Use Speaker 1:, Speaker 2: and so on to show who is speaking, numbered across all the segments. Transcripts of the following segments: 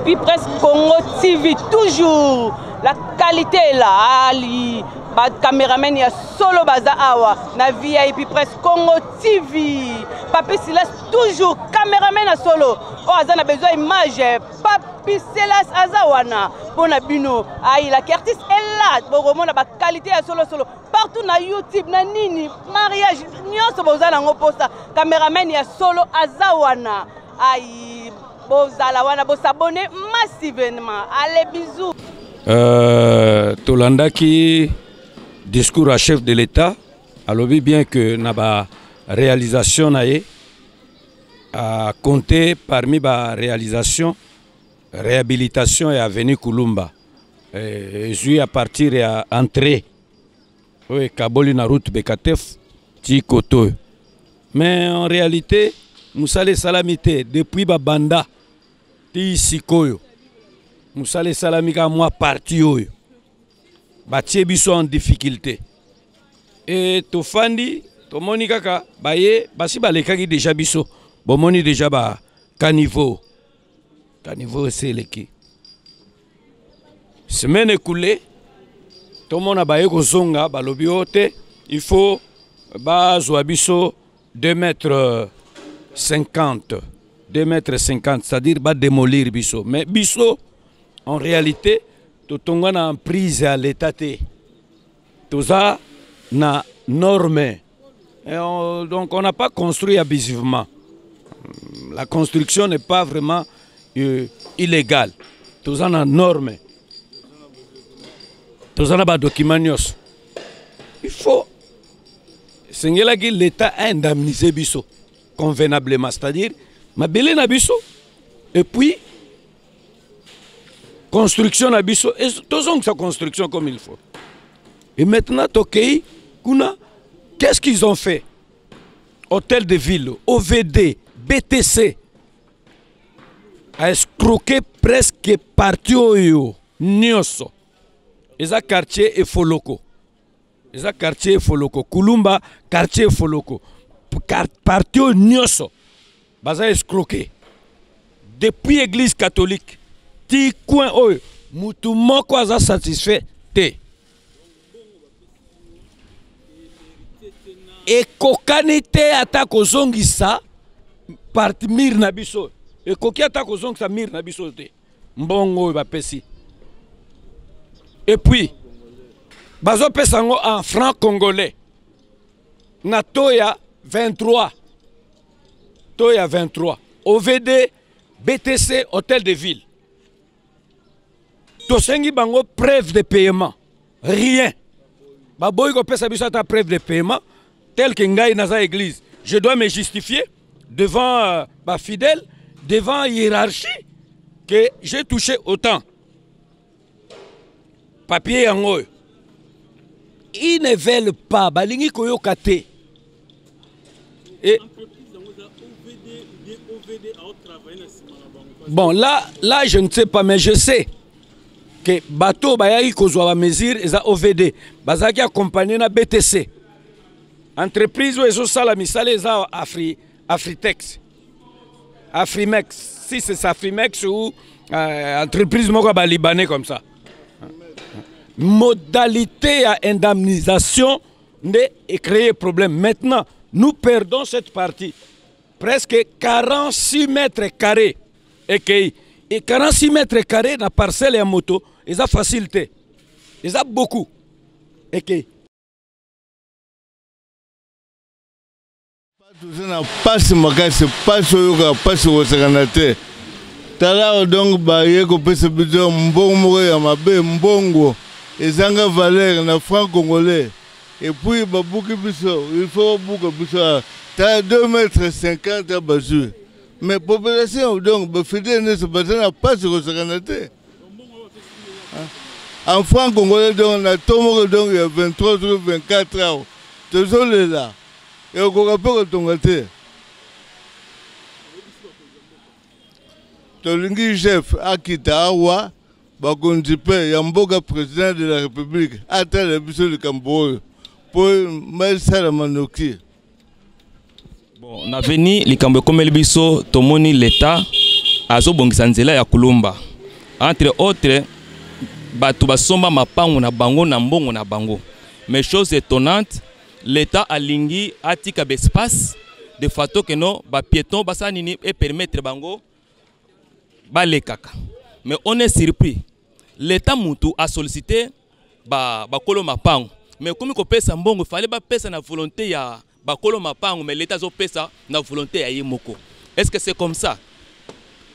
Speaker 1: puis presque Congo TV toujours la qualité est là ali ba cameraman ya solo baza awa na VIP presque Congo TV Papi Silas toujours cameraman na solo o azana besoin image Papi Silas azawana pona bino ai la artiste est là bomona ba qualité ya solo partout na YouTube na nini mariage nyonso bozana ngo posta cameraman ya solo azawana ai bozala wana bosabone massivement allez bisous.
Speaker 2: Tolandaki discours à chef de l'État alobi bien que naba réalisation nae a compté parmi ba réalisation réhabilitation et avenue Kulumba et à partir à entrée oui Kaboli na route Bekatef ti Koto mais en réalité Moussale Salamité depuis ba banda ti Sikoyo Moussale Salamika moi parti oyo batie biso en difficulté et to fandi to moni kaka baye basi balekaki déjà biso bomoni déjà ba caniveau c'est leki semaine écoulée to mona baye ko zonga balobi ote il faut ba zwa biso 2 mètres 50 c'est-à-dire ba démolir biso mais biso en réalité tout en prise à l'état tout ça na norme donc on n'a pas construit abusivement la construction n'est pas vraiment illégale tout ça na norme tout ça na ba documents il faut que l'état a indemnisé biso convenablement c'est-à-dire mabele na biso et puis construction na biso et tous sa construction comme il faut. Et maintenant Tokei kuna qu'est-ce qu'ils ont fait? Hôtel de ville, OVD, BTC a escroqué presque partout yo nyoso. Eza quartier Efoloko. Eza quartier Efoloko, Kulumba quartier Efoloko. Partout nyoso. Baza escroqué. Depuis église catholique ti coin oyo mutu moko aza satisfait te ekokani te ata kozongisa parti mir na biso ekoki ata kozongisa mir na biso te mbongo oyo bapesi et puis bazopesa ngo en franc congolais na toya 23 OVD BTC hôtel de ville tosengi bango preuve de paiement rien baboyi ko pesa biso ta preuve de paiement tel que ngai naza église je dois me justifier devant ma fidèle devant hiérarchie que j'ai touché autant papier yango ils ne veulent pas balingi koyoka te et bon là je ne sais pas mais je sais que bateau bayaki kozwa ba mesure eza OVD bazaki accompagné na BTC entreprise ezo sala misala eza Afritex Afrimex si c'est Afrimex ou entreprise moko ba libanais comme ça modalité à indemnisation ne créer problème maintenant nous perdons cette partie presque 46 mètres carrés et 46 mètres carrés dans parcelle et moto, ils ont facilité. Ils ont beaucoup. Et que
Speaker 3: passe magasi passe yoga passe osakanate tala donc ba yeko pese biso mbongo ya mabe mbongo ezanga valeur na franc congolais et puis babuki biso il faut buka biso ta 2 mètres 50 à bazu. Mais population donc bafide ne se batana pas sur le Canada. En franc congolais donc na tomo donc il y a 23 ou 24 ans. Toujours là. Et on comprend pas ton côté. Tolingi chef akitawa bakondipe ya mboka président de la République ata le biso de Camboyo pour Maïsala Manoki.
Speaker 4: Bon, na veni likambo komeli biso tomoni l'état azo bongisa nzela ya Kulumba entre autres bato basomba mapango na bango na mbongo na bango. Mais chose étonnante, l'État a lingi atika l'espace de fato que non ba piéton basa nini et permettre bango ba kaka. Mais on est surpris. L'État mutu a sollicité ba kolo mapango. Mais comme ko pesa mbongo fallait ba pesa na volonté ya ba kolo mapango, mais l'État zo pesa na volonté ya yemoko. Est-ce que c'est comme ça?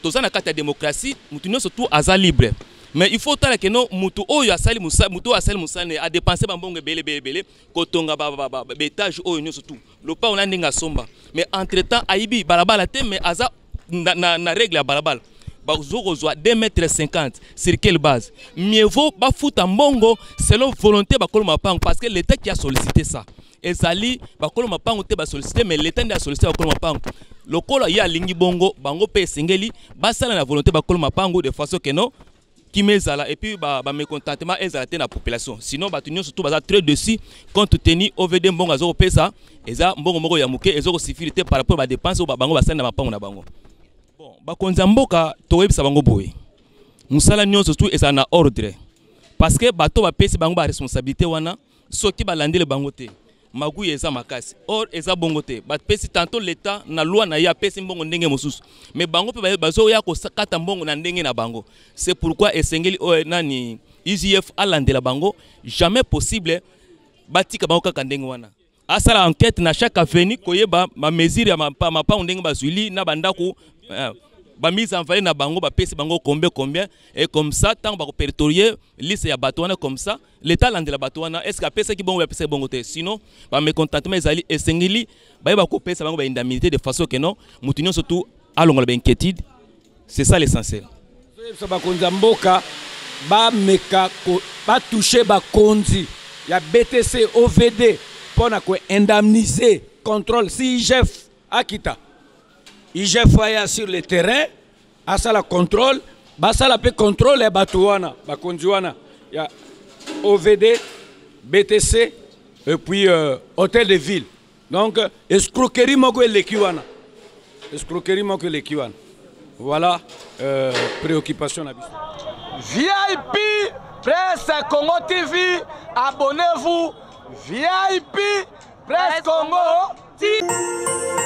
Speaker 4: Tout ça na carte de démocratie, mutu no surtout aza libre. Mais il faut que non mutu oyo asali musa mutu asali musane a dépenser bambongo belé kotonga ba étage oyo nyo surtout le pa on a ndinga somba. Mais entre-temps aibi balabala te mais aza na règle ya balabala ba zokozwa 2,50 m sur quelle base? Mieux vaut ba fouta mbongo selon volonté ba kolo mapango parce que l'État qui a sollicité ça. Ezali ba kolo mapango te ba sollicité mais l'État n'a sollicité ba kolo mapango. Le kolo ya lingi bongo bango pe sengeli ba sala na volonté ba kolo mapango de façon que non qui mezala et puis ba mécontentement ezalaté na population. Sinon ba tunyo surtout ba très dessus compte tenu OVD mbongo azoko pesa eza mbongo moko ya muke ezoko sécurité par rapport ba dépenses ba bango ba sala na mapango na bango. Bon ba konza mboka to webisa bango boye. Musala nyo surtout eza na ordre parce que bato ba pesi bango ba responsabilité wana soki ba landele bango te. Magou eza makasi or eza bongo te ba pesi tantôt l'État na loi na ya pesi mbongo ndenge mosusu mais bango pe bazo ya ko kata mbongo na ndenge na bango. C'est pourquoi esengeli nani IGF alandela bango jamais possible batika bango kaka ndenge wana asala enquête na chaque avenue koyeba ma mesure ya mapa ndenge bazuli na bandako ba mise en valeur na bango ba pesi bango combien et comme ça tant ba répertorier liste ya bato wana comme ça l'État landela bato wana est-ce que pesa ki bongo ba pesa bongo te sinon ba mécontentement ezali esengeli ba ko pesa bango ba indemnité de façon que non mutunyo surtout alongola ba inquiétude. C'est ça l'essentiel.
Speaker 2: Ba konza mboka ba meka ko ba toucher ba konzi ya BTC OVD pona ko indemniser contrôle si IGF akita IGF aya sur le terrain à ça la contrôle ba ça la pe contrôle et batuana ba konziwana ya OVD BTC et puis hôtel de ville donc escroquerie moko elekiwana voilà préoccupation na biso.
Speaker 5: VIP Presse Congo TV, abonnez-vous. VIP Presse Congo TV.